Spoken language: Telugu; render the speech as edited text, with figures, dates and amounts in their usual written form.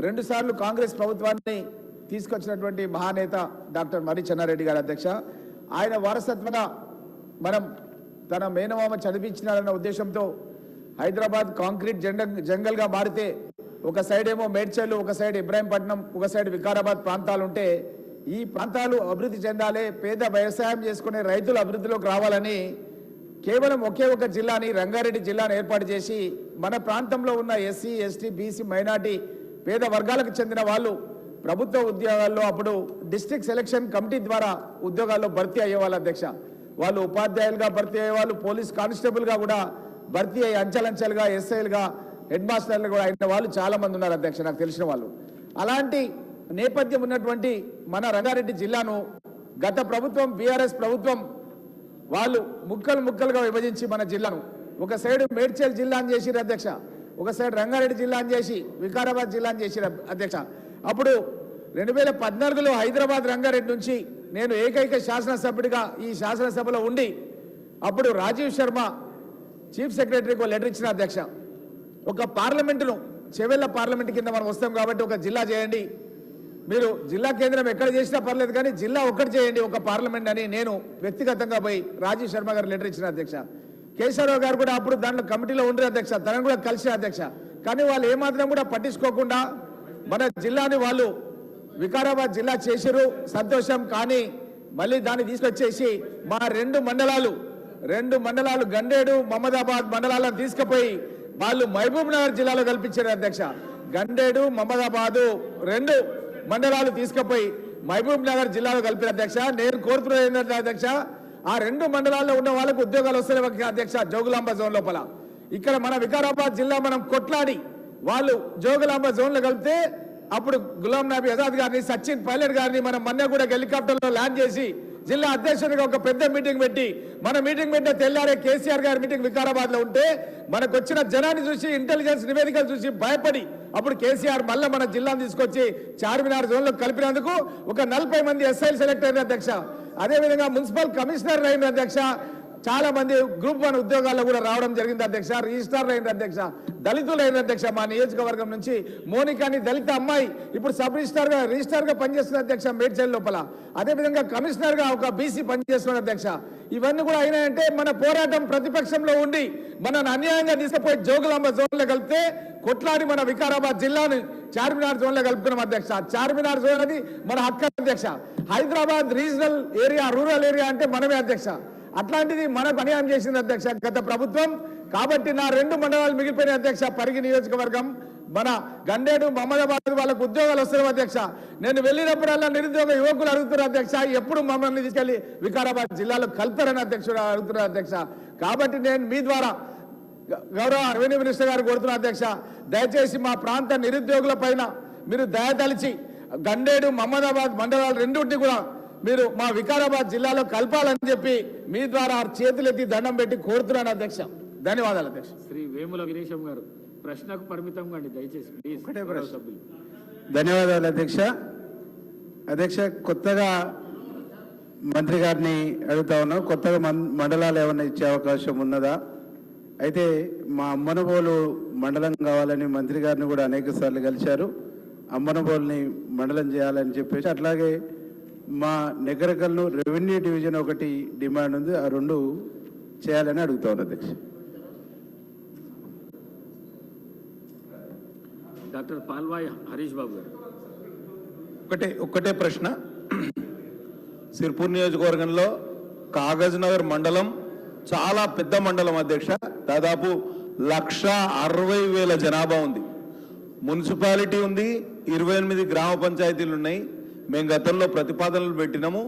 రెండుసార్లు కాంగ్రెస్ ప్రభుత్వాన్ని తీసుకొచ్చినటువంటి మహానేత డాక్టర్ మర్రి చెన్నారెడ్డి గారు అధ్యక్ష. ఆయన వారసత్వంగా మనం తన మేనమామ చదివించినారన్న ఉద్దేశంతో హైదరాబాద్ కాంక్రీట్ జంగల్గా మారితే ఒక సైడ్ ఏమో మేడ్చల్, ఒక సైడ్ ఇబ్రాహీంపట్నం, ఒక సైడ్ వికారాబాద్ ప్రాంతాలు ఉంటే ఈ ప్రాంతాలు అభివృద్ధి చెందాలి, పేద వ్యవసాయం చేసుకునే రైతులు అభివృద్ధిలోకి రావాలని కేవలం ఒకే ఒక జిల్లాని, రంగారెడ్డి జిల్లాను ఏర్పాటు చేసి మన ప్రాంతంలో ఉన్న ఎస్సీ, ఎస్టీ, బీసీ, మైనార్టీ పేద వర్గాలకు చెందిన వాళ్ళు ప్రభుత్వ ఉద్యోగాల్లో అప్పుడు డిస్ట్రిక్ట్ సెలక్షన్ కమిటీ ద్వారా ఉద్యోగాల్లో భర్తీ అయ్యేవాళ్ళు అధ్యక్ష. వాళ్ళు ఉపాధ్యాయులుగా భర్తీ అయ్యేవాళ్ళు, పోలీస్ కానిస్టేబుల్గా కూడా భర్తీ అయ్యి అంచెలంచెలుగా ఎస్ఐలుగా, హెడ్ మాస్టర్లు కూడా అయిన వాళ్ళు చాలా మంది ఉన్నారు అధ్యక్ష, నాకు తెలిసిన వాళ్ళు. అలాంటి నేపథ్యం ఉన్నటువంటి మన రంగారెడ్డి జిల్లాను గత ప్రభుత్వం, బీఆర్ఎస్ ప్రభుత్వం వాళ్ళు ముక్కలుగా విభజించి మన జిల్లాను ఒక సైడ్ మేడ్చల్ జిల్లా అని చేసిరు అధ్యక్ష, ఒక సైడ్ రంగారెడ్డి జిల్లా అని చేసి వికారాబాద్ జిల్లా అని చేసిరు అధ్యక్ష. అప్పుడు 2014లో హైదరాబాద్ రంగారెడ్డి నుంచి నేను ఏకైక శాసనసభ్యుడిగా ఈ శాసనసభలో ఉండి అప్పుడు రాజీవ్ శర్మ చీఫ్ సెక్రటరీకి లెటర్ ఇచ్చిన అధ్యక్ష. ఒక పార్లమెంటును, చెవెళ్ళ పార్లమెంట్ కింద మనం వస్తాం కాబట్టి ఒక జిల్లా చేయండి, మీరు జిల్లా కేంద్రం ఎక్కడ చేసినా పర్లేదు కానీ జిల్లా ఒక్కటి చేయండి ఒక పార్లమెంట్ అని నేను వ్యక్తిగతంగా పోయి రాజీవ్ శర్మ గారు లెటర్ ఇచ్చిన అధ్యక్ష. కేశవరావు గారు కూడా అప్పుడు దాంట్లో కమిటీలో ఉండరు అధ్యక్ష, తనను కూడా కలిసిన అధ్యక్ష. కానీ వాళ్ళు ఏమాత్రం కూడా పట్టించుకోకుండా మన జిల్లాని వాళ్ళు వికారాబాద్ జిల్లా చేసిరు, సంతోషం. కానీ మళ్ళీ దాన్ని తీసుకొచ్చేసి మా రెండు మండలాలు గండేడు, మహమ్మదాబాద్ మండలాలను తీసుకుపోయి వాళ్ళు మహబూబ్ నగర్ జిల్లాలో కల్పించారు అధ్యక్ష. గండేడు, మహమ్మదాబాదు రెండు మండలాలు తీసుకుపోయి మహబూబ్ నగర్ జిల్లాలో కలిపిన అధ్యక్ష. నేను కోరుతున్నది ఏంటంటే అధ్యక్ష, ఆ రెండు మండలాల్లో ఉన్న వాళ్ళకు ఉద్యోగాలు వస్తాయి అధ్యక్ష. జోగులాంబ జోన్ లోపల ఇక్కడ మన వికారాబాద్ జిల్లా మనం కొట్లాడి వాళ్ళు జోగులాంబ జోన్లో కలిపితే అప్పుడు గులాం నబీ ఆజాద్ గారిని, సచిన్ పైలట్ గారిని మనం మొన్న కూడా హెలికాప్టర్లో ల్యాండ్ చేసి జిల్లా అధ్యక్షుడిగా ఒక పెద్ద మీటింగ్ పెట్టి మన మీటింగ్ పెట్టిన తెల్లారే కేసీఆర్ గారి మీటింగ్ వికారాబాద్ లో ఉంటే మనకు వచ్చిన జనాన్ని చూసి, ఇంటెలిజెన్స్ నివేదికలు చూసి భయపడి అప్పుడు కేసీఆర్ మళ్ళీ మన జిల్లాను తీసుకొచ్చి చార్మినార్ జోన్ లో కలిపినందుకు ఒక 40 మంది ఎస్ఐలు సెలెక్ట్ అయిన అధ్యక్ష. అదేవిధంగా మున్సిపల్ కమిషనర్ అయిన అధ్యక్ష. చాలా మంది గ్రూప్ 1 ఉద్యోగాల్లో కూడా రావడం జరిగింది అధ్యక్ష. రిజిస్ట్రార్ అయిన అధ్యక్ష, దళితులు అయిన అధ్యక్ష. మా నియోజకవర్గం నుంచి మోనికాని దళిత అమ్మాయి ఇప్పుడు సబ్ రిజిస్ట్రార్ గా పనిచేస్తున్న అధ్యక్ష మేడ్చల్ లోపల. అదేవిధంగా కమిషనర్ గా ఒక బీసీ పనిచేస్తున్న అధ్యక్ష. ఇవన్నీ కూడా అయినాయంటే మన పోరాటం ప్రతిపక్షంలో ఉండి మన అన్యాయంగా తీసుకుపోయి జోగులాంబ జోన్ లో కలిపితే కొట్లాడి మన వికారాబాద్ జిల్లాని చార్మినార్ జోన్ లో కలుపుకున్నాం అధ్యక్ష. చార్మినార్ జోన్ అది మన హక్కు అధ్యక్ష. Hyderabad regional area, rural area అంటే మనమే అధ్యక్ష. అట్లాంటిది మనకు అన్యాయం చేసింది అధ్యక్ష గత ప్రభుత్వం. కాబట్టి నా రెండు మండలాలు మిగిలిపోయిన అధ్యక్ష. పరిగి నియోజకవర్గం, మన గండేడు, మహమ్మదాబాద్ వాళ్ళకు ఉద్యోగాలు వస్తున్నాయి అధ్యక్ష. నేను వెళ్ళినప్పుడల్లా నిరుద్యోగ యువకులు అడుగుతున్నారు అధ్యక్ష, ఎప్పుడు మమ్మల్ని తీసుకెళ్లి వికారాబాద్ జిల్లాలో కలుపుతారని అధ్యక్షుడు అడుగుతున్నారు అధ్యక్ష. కాబట్టి నేను మీ ద్వారా గౌరవ రెవెన్యూ మినిస్టర్ గారు కోరుతున్నా అధ్యక్ష, దయచేసి మా ప్రాంత నిరుద్యోగుల పైన మీరు దయతలిచి గండేడు, మహమ్మదాబాద్ మండలాలు రెండింటిని కూడా మీరు మా వికారాబాద్ జిల్లాలో కలపాలని చెప్పి మీ ద్వారా చేతులెత్తి దండం పెట్టి కోరుతున్నాను అధ్యక్ష. ధన్యవాదాలు అధ్యక్ష. శ్రీ వేముల వీరేశం గారు ప్రశ్నకు పరిమితంగా అండి, దయచేసి ఒకటే ప్రశ్న. ధన్యవాదాలు అధ్యక్ష. అధ్యక్ష, కొత్తగా మంత్రి గారిని అడుగుతా ఉన్నాం, కొత్తగా మండలాలు ఏమైనా ఇచ్చే అవకాశం ఉన్నదా? అయితే మా అమ్మనబోలు మండలం కావాలని మంత్రి గారిని కూడా అనేక సార్లు కలిశారు. అమ్మనబోలుని మండలం చేయాలని చెప్పేసి, అట్లాగే మా నెగరకల్ను రెవెన్యూ డివిజన్ ఒకటి డిమాండ్ ఉంది, ఆ రెండు చేయాలని అడుగుతా ఉన్నా అధ్యక్ష. డాక్టర్ పాల్వాయి హరీష్ బాబు గారు. ఒక్కటే ప్రశ్న. సిర్పూర్ నియోజకవర్గంలో కాగజ్ నగర్ మండలం చాలా పెద్ద మండలం అధ్యక్ష. దాదాపు 1,60,000 జనాభా ఉంది. మున్సిపాలిటీ ఉంది, 28 గ్రామ పంచాయతీలు ఉన్నాయి. మేము గతంలో ప్రతిపాదనలు పెట్టినాము.